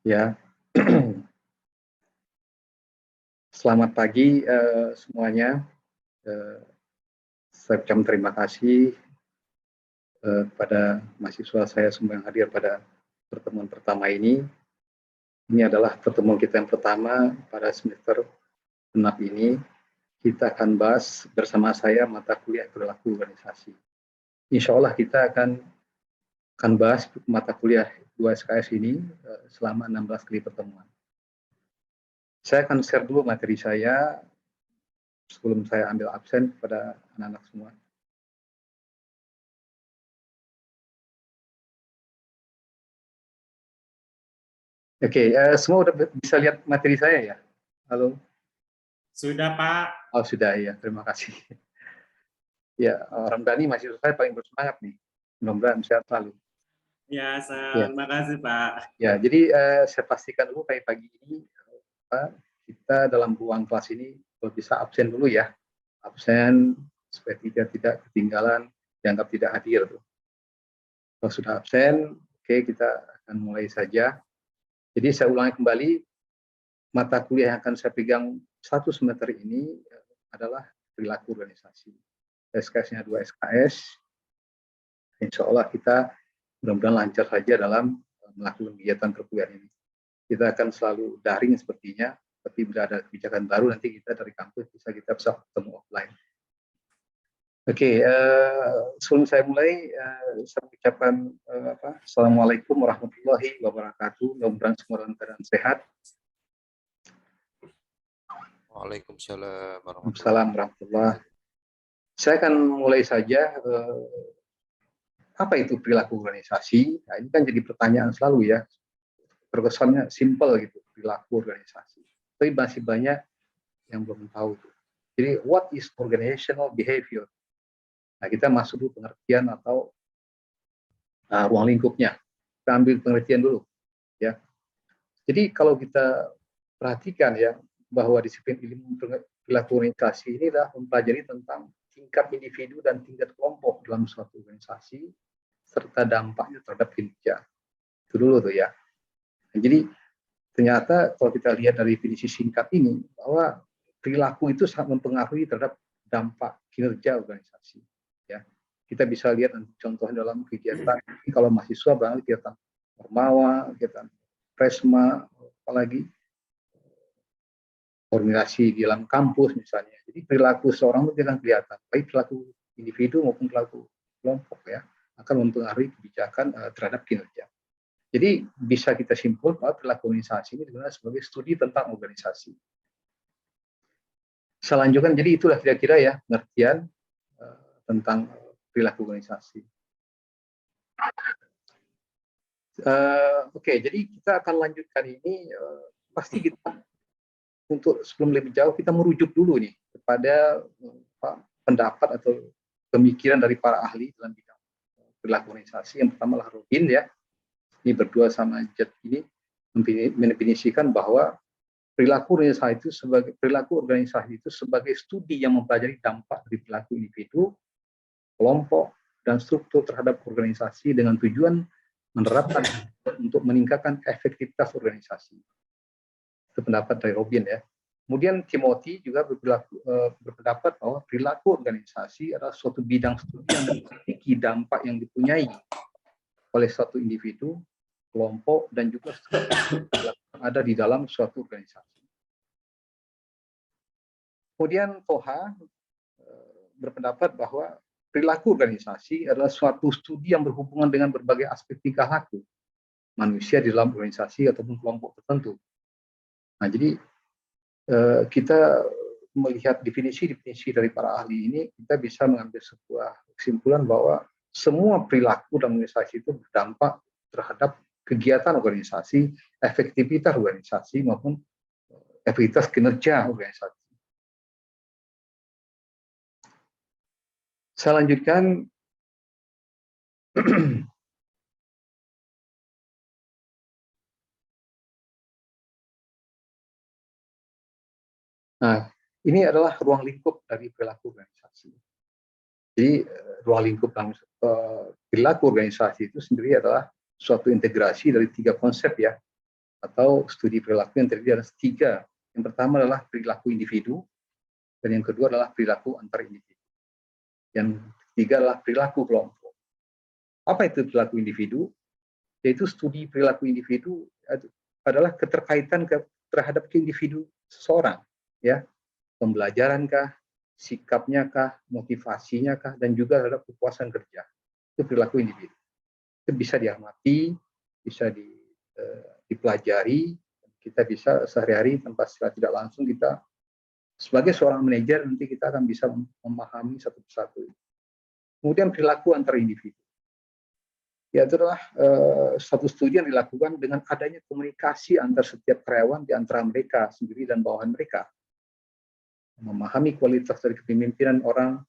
Ya, selamat pagi semuanya. Saya ucapkan terima kasih kepada mahasiswa saya semua yang hadir pada pertemuan pertama ini. Ini adalah pertemuan kita yang pertama pada semester genap ini. Kita akan bahas bersama saya mata kuliah perilaku organisasi. Insya Allah kita akan bahas mata kuliah 2 SKS ini selama 16 kali pertemuan. Saya akan share dulu materi saya sebelum saya ambil absen kepada anak-anak semua. Oke, semua udah bisa lihat materi saya ya? Halo? Sudah, Pak. Oh, sudah ya, terima kasih. Ya, Ramdhani mahasiswa saya paling bersemangat nih. Mudah-mudahan sehat selalu. Ya, Ya, terima kasih, Pak. ya jadi saya pastikan dulu kayak pagi ini, kita dalam ruang kelas ini kalau bisa absen dulu ya. Absen supaya tidak ketinggalan, dianggap tidak hadir. Kalau sudah absen, oke, kita akan mulai saja. Jadi saya ulangi kembali, mata kuliah yang akan saya pegang satu semester ini adalah perilaku organisasi. SKS-nya 2 SKS. Insya Allah kita mudah-mudahan lancar saja dalam melakukan kegiatan perkuliahan ini. Kita akan selalu daring sepertinya, tapi bila ada kebijakan baru nanti kita dari kampus bisa ketemu offline. Oke, sebelum saya mulai, saya ucapkan Assalamualaikum warahmatullahi wabarakatuh. Mudah-mudahan semua dalam keadaan sehat. Waalaikumsalam warahmatullahi wabarakatuh. Saya akan mulai saja. Apa itu perilaku organisasi? Nah, ini kan jadi pertanyaan selalu ya. Terkesannya simple gitu, perilaku organisasi. Tapi masih banyak yang belum tahu. Jadi, what is organizational behavior? Nah, kita masuk dulu pengertian atau ruang lingkupnya. Kita ambil pengertian dulu. Ya. Jadi, kalau kita perhatikan ya, bahwa disiplin ilmu perilaku organisasi ini adalah mempelajari tentang tingkat individu dan tingkat kelompok dalam suatu organisasi, serta dampaknya terhadap kinerja. Itu dulu tuh ya. Nah, jadi ternyata kalau kita lihat dari definisi singkat ini, bahwa perilaku itu sangat mempengaruhi terhadap dampak kinerja organisasi. Ya, kita bisa lihat contohnya dalam kegiatan. Kalau mahasiswa banget kegiatan Ormawa, kegiatan Presma, apalagi organisasi di dalam kampus misalnya. Jadi perilaku seorang itu tidak kelihatan, baik perilaku individu maupun perilaku kelompok ya, akan mempengaruhi kebijakan terhadap kinerja. Jadi bisa kita simpulkan bahwa perilaku organisasi ini digunakan sebagai studi tentang organisasi. Selanjutnya, jadi itulah kira-kira ya pengertian tentang perilaku organisasi. Oke, jadi kita akan lanjutkan ini. Pasti kita untuk sebelum lebih jauh kita merujuk dulu nih kepada pendapat atau pemikiran dari para ahli dalam bidang perilaku organisasi. Yang pertama adalah Robin ya. Ini berdua sama Jet ini mendefinisikan bahwa perilaku organisasi itu sebagai studi yang mempelajari dampak dari perilaku individu, kelompok, dan struktur terhadap organisasi dengan tujuan menerapkan untuk meningkatkan efektivitas organisasi. Itu pendapat dari Robin ya. Kemudian Timothy juga berpendapat bahwa perilaku organisasi adalah suatu bidang studi yang memiliki dampak yang dipunyai oleh suatu individu, kelompok, dan juga ada di dalam suatu organisasi. Kemudian Toha berpendapat bahwa perilaku organisasi adalah suatu studi yang berhubungan dengan berbagai aspek tingkah laku manusia di dalam organisasi ataupun kelompok tertentu. Nah, jadi kita melihat definisi-definisi dari para ahli ini, kita bisa mengambil sebuah kesimpulan bahwa semua perilaku dalam organisasi itu berdampak terhadap kegiatan organisasi, efektivitas organisasi maupun efektivitas kinerja organisasi. Saya lanjutkan. Nah, ini adalah ruang lingkup dari perilaku organisasi. Jadi, ruang lingkup perilaku organisasi itu sendiri adalah suatu integrasi dari 3 konsep ya. atau studi perilaku yang terdiri atas 3. Yang pertama adalah perilaku individu, dan yang kedua adalah perilaku antar individu. Yang ketiga adalah perilaku kelompok. Apa itu perilaku individu? Yaitu studi perilaku individu adalah keterkaitan terhadap individu seseorang, ya, pembelajarankah, sikapnya-kah, motivasinya-kah, dan juga terhadap kepuasan kerja. Itu perilaku individu. Itu bisa diamati, bisa dipelajari, kita bisa sehari-hari tanpa secara tidak langsung kita sebagai seorang manajer nanti kita akan bisa memahami satu persatu. Kemudian perilaku antar individu. Ya, itu adalah satu studi yang dilakukan dengan adanya komunikasi antar setiap karyawan di antara mereka sendiri dan bawahan mereka. Memahami kualitas dari kepemimpinan orang,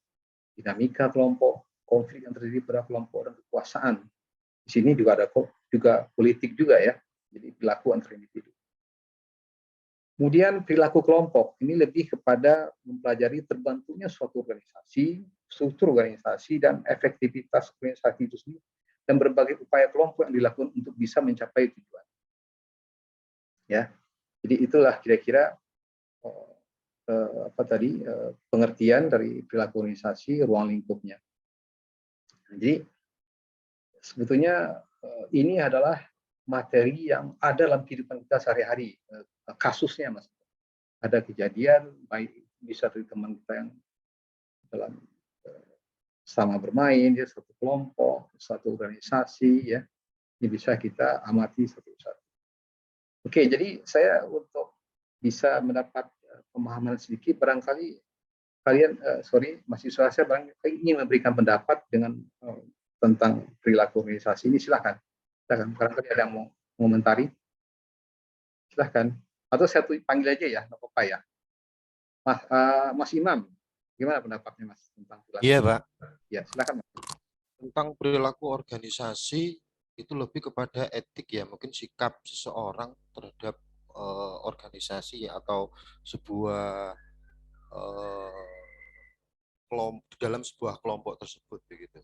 dinamika kelompok, konflik yang terjadi pada kelompok, dan kekuasaan. Di sini juga ada politik juga ya, jadi perilaku antar individu. Kemudian perilaku kelompok, ini lebih kepada mempelajari terbentuknya suatu organisasi, struktur organisasi, dan efektivitas organisasi itu sendiri, dan berbagai upaya kelompok yang dilakukan untuk bisa mencapai tujuan. Ya, jadi itulah kira-kira pengertian dari perilaku organisasi, ruang lingkupnya. Jadi sebetulnya ini adalah materi yang ada dalam kehidupan kita sehari-hari, kasusnya Mas. Ada kejadian, baik bisa dari teman kita yang dalam sama bermain, ya, satu kelompok, satu organisasi, ya, ini bisa kita amati satu-satu. Oke, jadi saya untuk bisa mendapat pemahaman sedikit, barangkali kalian, mahasiswa saya barangkali ingin memberikan pendapat dengan tentang perilaku organisasi ini, silakan. Barangkali ada yang mau mengomentari, silahkan. Atau saya panggil aja ya, nggak apa-apa ya. Mas Imam, gimana pendapatnya Mas tentang perilaku? Iya, Pak. Ya, silakan Mas. Tentang perilaku organisasi itu lebih kepada etik ya, mungkin sikap seseorang terhadap organisasi atau sebuah dalam sebuah kelompok tersebut begitu.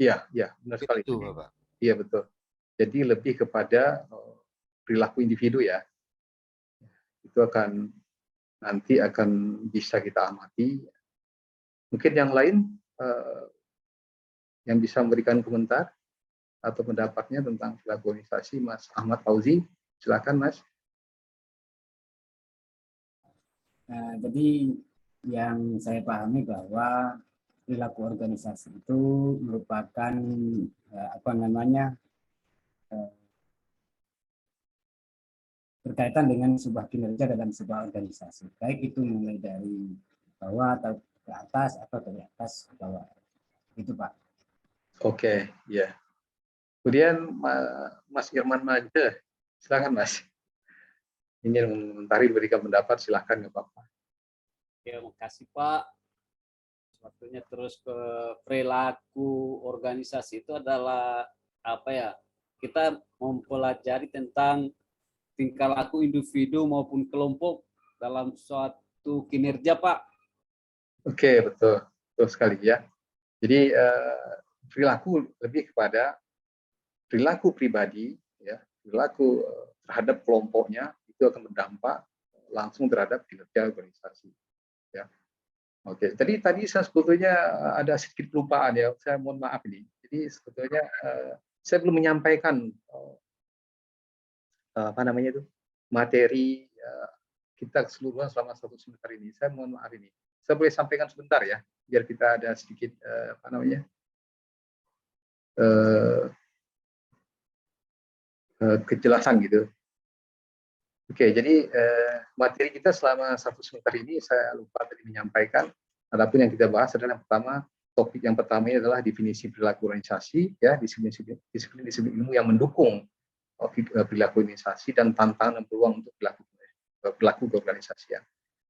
Iya, benar sekali. Itu, Bapak. Iya, betul. Jadi lebih kepada perilaku individu ya. Itu nanti akan bisa kita amati. Mungkin yang lain yang bisa memberikan komentar atau pendapatnya tentang perilaku organisasi, Mas Ahmad Fauzi, silakan Mas. Nah, jadi yang saya pahami bahwa perilaku organisasi itu merupakan berkaitan dengan sebuah kinerja dalam sebuah organisasi, baik itu mulai dari bawah atau ke atas atau dari atas ke bawah. Itu Pak. Oke, ya. Kemudian Mas Irman Maje, silakan Mas. Ingin mengomentari, berikan pendapat, silakan, nggak apa-apa. Ya, makasih Pak. Waktunya terus ke perilaku organisasi itu adalah apa ya? Kita mempelajari tentang tingkah laku individu maupun kelompok dalam suatu kinerja, Pak. Oke, betul sekali ya. Jadi perilaku lebih kepada perilaku pribadi, ya, perilaku terhadap kelompoknya itu akan berdampak langsung terhadap kinerja organisasi. Ya. Oke, tadi saya sebetulnya ada sedikit kelupaan ya, saya mohon maaf ini. Jadi sebetulnya saya belum menyampaikan materi kita keseluruhan selama 1 semester ini. Saya mohon maaf ini. Saya boleh sampaikan sebentar ya, biar kita ada sedikit kejelasan gitu. Oke, jadi materi kita selama 1 semester ini saya lupa tadi menyampaikan. Adapun yang kita bahas adalah topik yang pertama ini adalah definisi perilaku organisasi, ya, disiplin ilmu yang mendukung perilaku organisasi dan tantangan dan peluang untuk perilaku keorganisasian.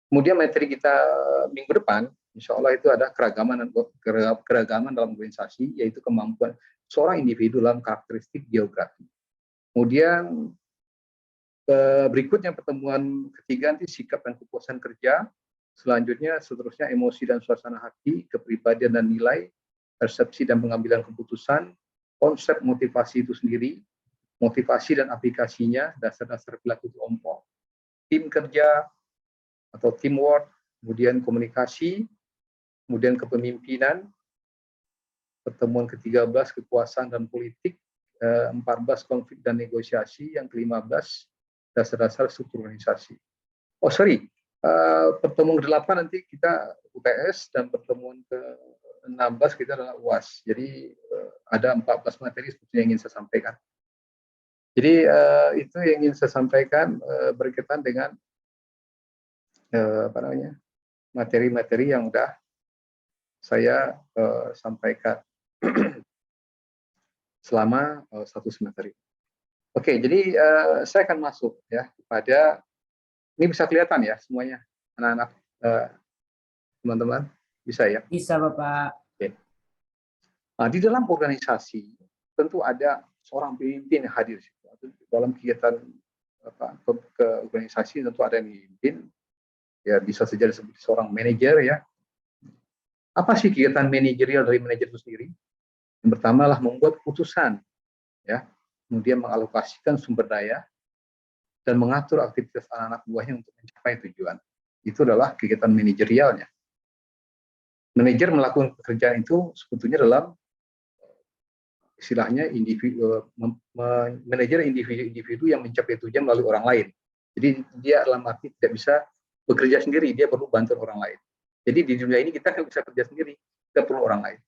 Kemudian materi kita minggu depan, insya Allah itu ada keragaman dalam organisasi, yaitu kemampuan seorang individu dalam karakteristik geografi. Kemudian berikutnya pertemuan ketiga nanti sikap dan kepuasan kerja. Seterusnya emosi dan suasana hati, kepribadian dan nilai, persepsi dan pengambilan keputusan, konsep motivasi itu sendiri, motivasi dan aplikasinya, dasar-dasar perilaku kelompok, tim kerja atau teamwork, kemudian komunikasi, kemudian kepemimpinan, pertemuan ke-13 kekuasaan dan politik, 14 konflik dan negosiasi, yang ke-15 dasar-dasar struktur organisasi. Oh sorry, pertemuan ke-8 nanti kita UTS dan pertemuan ke-16 kita adalah UAS. Jadi ada 14 materi seperti yang ingin saya sampaikan. Jadi itu yang ingin saya sampaikan berkaitan dengan materi-materi yang sudah saya sampaikan selama satu semester ini. Oke, jadi saya akan masuk ya kepada, ini bisa kelihatan ya semuanya, anak-anak, teman-teman, bisa ya? Bisa Bapak. Oke. Nah, di dalam organisasi tentu ada seorang pemimpin yang hadir dalam kegiatan ke organisasi, tentu ada yang memimpin, ya bisa saja disebut seorang manajer ya. Apa sih kegiatan manajerial dari manajer itu sendiri? Yang pertama adalah membuat keputusan, ya, kemudian mengalokasikan sumber daya dan mengatur aktivitas anak-anak buahnya untuk mencapai tujuan. Itu adalah kegiatan manajerialnya. Manajer melakukan pekerjaan itu sebetulnya dalam istilahnya manajer individu-individu yang mencapai tujuan melalui orang lain. Jadi dia dalam arti tidak bisa bekerja sendiri, dia perlu bantuan orang lain. Jadi di dunia ini kita nggak bisa kerja sendiri, kita perlu orang lain.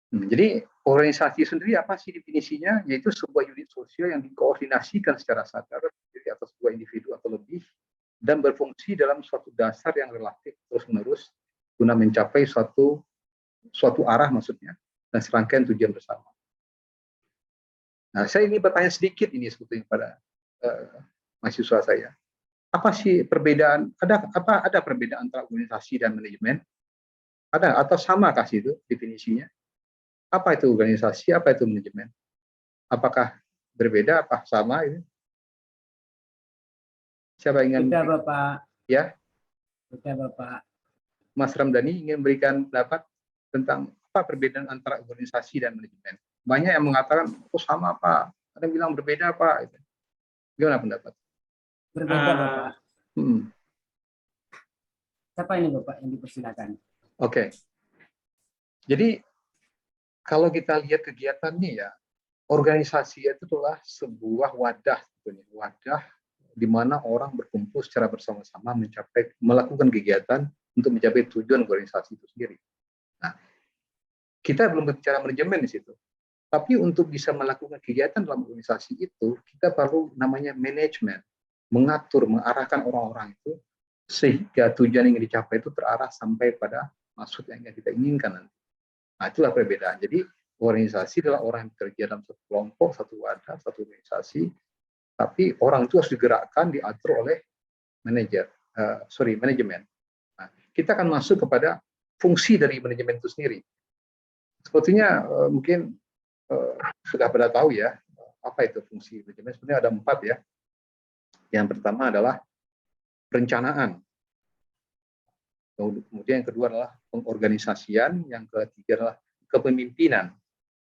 Jadi organisasi sendiri apa sih definisinya? Yaitu sebuah unit sosial yang dikoordinasikan secara sadar di atas sebuah individu atau lebih dan berfungsi dalam suatu dasar yang relatif terus-menerus guna mencapai suatu arah maksudnya dan serangkaian tujuan bersama. Nah, saya ingin bertanya sedikit ini sebetulnya pada mahasiswa saya. Apa sih perbedaan? Ada perbedaan antara organisasi dan manajemen? Ada atau sama kasih itu definisinya? Apa itu organisasi? Apa itu manajemen? Apakah berbeda? Apa sama? Ini? Siapa ingin? Kita Bapak. Ya. Kita Bapak. Mas Ramdhani ingin memberikan pendapat tentang apa perbedaan antara organisasi dan manajemen. Banyak yang mengatakan, oh sama Pak. Ada yang bilang berbeda Pak. Gimana pendapat? Berbeda Bapak. Siapa ini Bapak yang dipersilakan? Oke. Jadi kalau kita lihat kegiatannya ya, organisasi itu adalah sebuah wadah, wadah di mana orang berkumpul secara bersama-sama melakukan kegiatan untuk mencapai tujuan organisasi itu sendiri. Nah, kita belum bicara manajemen di situ. Tapi untuk bisa melakukan kegiatan dalam organisasi itu, kita perlu namanya manajemen, mengatur, mengarahkan orang-orang itu sehingga tujuan yang dicapai itu terarah sampai pada maksud yang kita inginkan nanti. Nah, itulah perbedaan. Jadi organisasi adalah orang yang bekerja dalam satu kelompok, satu wadah, satu organisasi, tapi orang itu harus digerakkan, diatur oleh manajemen. Nah, kita akan masuk kepada fungsi dari manajemen itu sendiri. Sebetulnya mungkin sudah pada tahu ya, apa itu fungsi manajemen. Sebenarnya ada 4 ya. Yang pertama adalah perencanaan. Kemudian yang kedua adalah pengorganisasian, yang ketiga adalah kepemimpinan,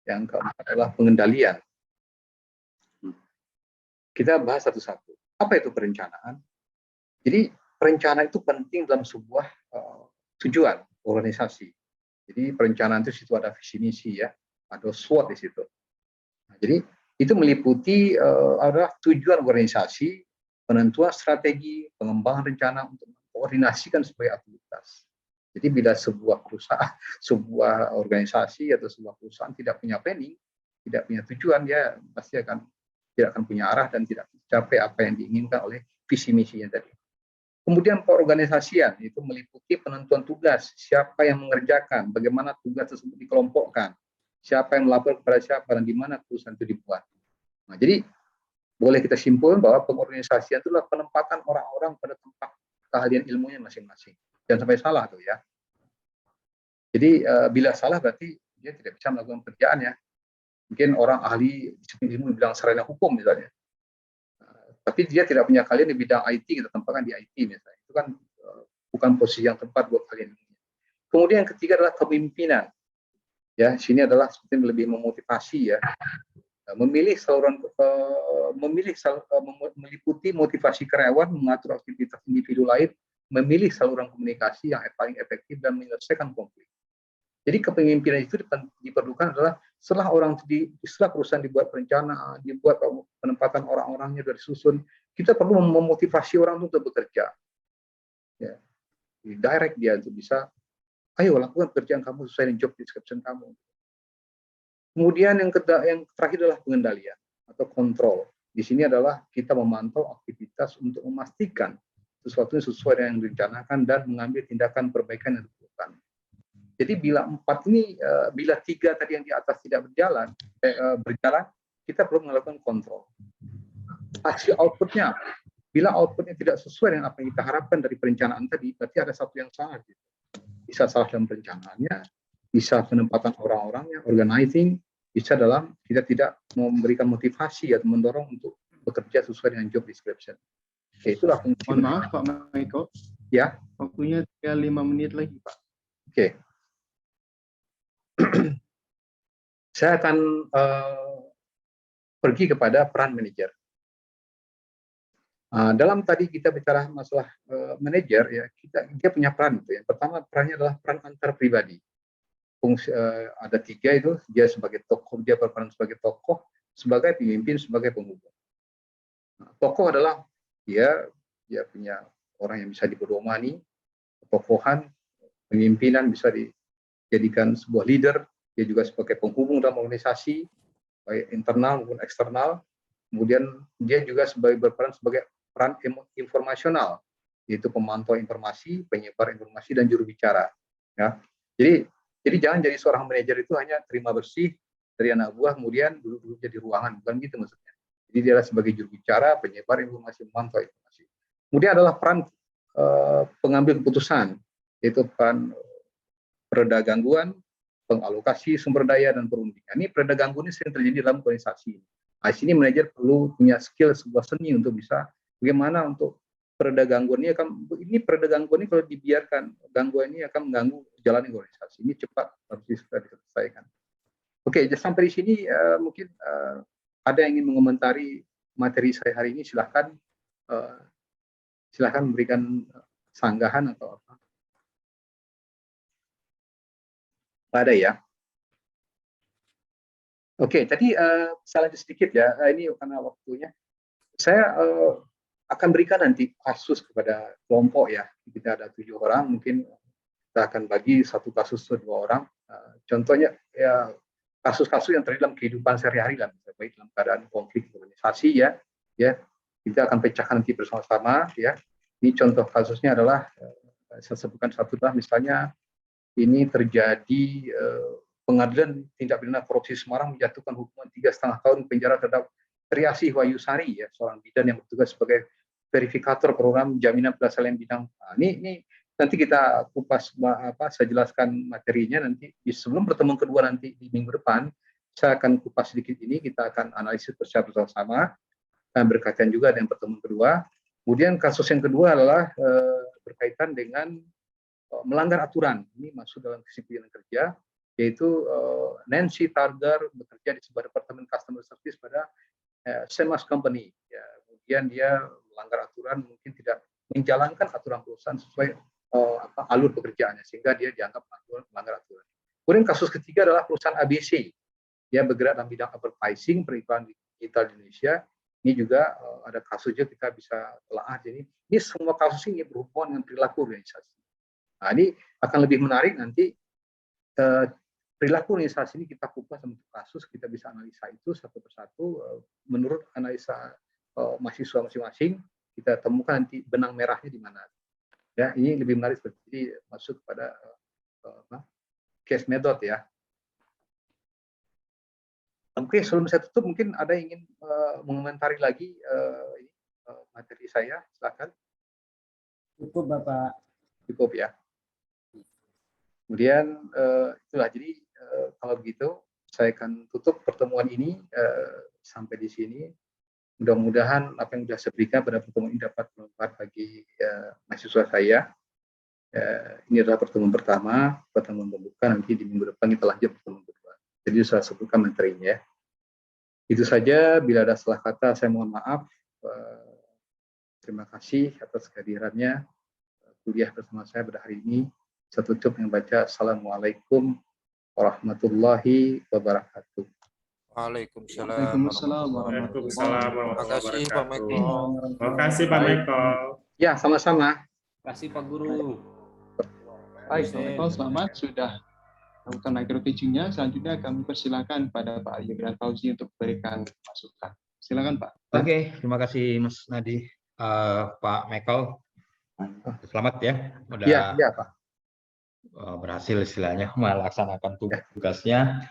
yang keempat adalah pengendalian. Kita bahas satu-satu. Apa itu perencanaan? Jadi perencanaan itu penting dalam sebuah tujuan organisasi. Jadi perencanaan itu situ ada visi misi ya, ada SWOT di situ. Nah, jadi itu meliputi adalah tujuan organisasi, penentuan strategi, pengembangan rencana untuk mengkoordinasikan sebagai aktivitas. Jadi bila sebuah perusahaan, sebuah organisasi atau sebuah perusahaan tidak punya planning, tidak punya tujuan, ya pasti tidak akan punya arah dan tidak mencapai apa yang diinginkan oleh visi misinya tadi. Kemudian perorganisasian itu meliputi penentuan tugas, siapa yang mengerjakan, bagaimana tugas tersebut dikelompokkan, siapa yang melapor kepada siapa dan di mana perusahaan itu dibuat. Nah, jadi boleh kita simpulkan bahwa pengorganisasian itu adalah penempatan orang-orang pada tempat keahlian ilmunya masing-masing. Jangan sampai salah tuh ya. Jadi bila salah berarti dia tidak bisa melakukan pekerjaannya. Mungkin orang ahli disiplin ilmu bilang sarana hukum misalnya. Tapi dia tidak punya keahlian di bidang IT, kita tempatkan di IT misalnya. Itu kan bukan posisi yang tepat buat kalian. Kemudian yang ketiga adalah kepemimpinan. Ya, sini adalah seperti lebih memotivasi ya. meliputi motivasi karyawan, mengatur aktivitas individu lain, memilih saluran komunikasi yang paling efektif dan menyelesaikan konflik. Jadi kepemimpinan itu diperlukan adalah setelah perusahaan dibuat perencanaan, dibuat penempatan orang-orangnya dari susun, kita perlu memotivasi orang untuk bekerja. Ya, direct dia untuk bisa, ayo lakukan pekerjaan kamu sesuai dengan job description kamu. Kemudian yang terakhir adalah pengendalian atau kontrol. Di sini adalah kita memantau aktivitas untuk memastikan sesuatu yang sesuai dengan yang direncanakan dan mengambil tindakan perbaikan yang diperlukan. Jadi bila 3 tadi yang di atas tidak berjalan, kita perlu melakukan kontrol. Hasil outputnya, bila outputnya tidak sesuai dengan apa yang kita harapkan dari perencanaan tadi, berarti ada satu yang salah. Bisa salah dalam perencanaannya, bisa penempatan orang-orangnya, organizing, bisa dalam kita tidak memberikan motivasi atau mendorong untuk bekerja sesuai dengan job description. Oke, itulah fungsi. Mohon maaf Pak Maiko. Ya. Waktunya tinggal 5 menit lagi Pak. Oke. Saya akan pergi kepada peran manajer. Dalam tadi kita bicara masalah manajer, ya dia punya peran itu. Yang pertama perannya adalah peran antar pribadi. Ada 3 itu, dia sebagai tokoh, dia berperan sebagai tokoh, sebagai pemimpin, sebagai penghubung. Tokoh adalah dia punya orang yang bisa diberdomani, ketokohan, pemimpinan bisa dijadikan sebuah leader, dia juga sebagai penghubung dalam organisasi, baik internal maupun eksternal. Kemudian dia juga berperan sebagai peran informasional, yaitu pemantau informasi, penyebar informasi, dan juru bicara. Ya. Jadi jangan jadi seorang manajer itu hanya terima bersih dari anak buah, kemudian duduk di ruangan, bukan gitu maksudnya. Jadi dia adalah sebagai juru bicara, penyebar informasi, memantau informasi. Kemudian adalah peran pengambil keputusan, yaitu peran pereda gangguan, pengalokasi sumber daya, dan perundingan. Ini pereda gangguan ini sering terjadi dalam organisasi. Di sini manajer perlu punya skill, sebuah seni untuk bisa bagaimana untuk pereda gangguan ini kalau dibiarkan, gangguan ini akan mengganggu jalan organisasi. Ini cepat harus diselesaikan. Oke, sampai di sini mungkin ada yang ingin mengomentari materi saya hari ini, silahkan memberikan sanggahan atau apa. Ada ya. Oke, tadi saya lanjut sedikit ya. Ini karena waktunya. Saya akan berikan nanti kasus kepada kelompok ya. Kita ada 7 orang, mungkin kita akan bagi satu kasus ke 2 orang. Contohnya ya kasus-kasus yang terjadi dalam kehidupan sehari-hari lah, baik dalam keadaan konflik organisasi ya. Kita akan pecahkan nanti bersama-sama ya. Ini contoh kasusnya adalah saya sebutkan satu lah, misalnya ini terjadi pengadilan tindak pidana korupsi Semarang menjatuhkan hukuman 3,5 tahun penjara terhadap Triasih Wayusari ya, seorang bidan yang bertugas sebagai verifikator program jaminan pelaksanaan bidang. Ini nanti kita kupas saya jelaskan materinya nanti sebelum pertemuan kedua nanti di minggu depan. Saya akan kupas sedikit ini, kita akan analisis bersama-sama dan berkaitan juga dengan pertemuan kedua. Kemudian kasus yang kedua adalah berkaitan dengan melanggar aturan. Ini masuk dalam disiplin kerja, yaitu Nancy Targar bekerja di sebuah departemen customer service pada Semas Company. Ya, kemudian dia melanggar aturan, mungkin tidak menjalankan aturan perusahaan sesuai alur pekerjaannya, sehingga dia dianggap melanggar aturan. Kemudian kasus ketiga adalah perusahaan ABC. Dia bergerak dalam bidang advertising, periklanan digital di Indonesia. Ini juga ada kasusnya kita bisa telaah. Jadi ini semua kasus ini berhubungan dengan perilaku organisasi. Nah, ini akan lebih menarik nanti perilaku organisasi ini kita kupas untuk kasus, kita bisa analisa itu satu persatu menurut analisa mahasiswa masing-masing, kita temukan nanti benang merahnya di mana. Ya, ini lebih menarik seperti masuk pada case method ya. Oke, sebelum saya tutup mungkin ada yang ingin mengomentari lagi materi saya, silakan. Cukup Bapak. Cukup ya. Kemudian itulah, jadi kalau begitu saya akan tutup pertemuan ini sampai di sini. Mudah-mudahan apa yang sudah saya berikan pada pertemuan ini dapat bermanfaat bagi mahasiswa saya. Ini adalah pertemuan pertama, pertemuan pembuka, nanti di minggu depan kita lanjut pertemuan kedua. Jadi saya sebutkan materinya ya. Itu saja, bila ada salah kata saya mohon maaf. Terima kasih atas kehadirannya kuliah bersama saya pada hari ini. Saya tutup dengan baca Assalamualaikum warahmatullahi wabarakatuh. Waalaikumsalam. Waalaikumsalam Waalaikumsalam Terima kasih Pak warahmatullahi Michael. wabarakatuh. Terima kasih Pak Michael. Ya, sama-sama. Kasih Pak Guru. Baik, Pak Michael, selamat sudah melakukan micro teaching-nya. Selanjutnya kami persilakan pada Pak Yudhra Fauzi untuk memberikan masukan. Silakan Pak. Oke, terima kasih Mas Nadi. Pak Michael, selamat ya, udah Ya, Pak. berhasil istilahnya melaksanakan tugasnya.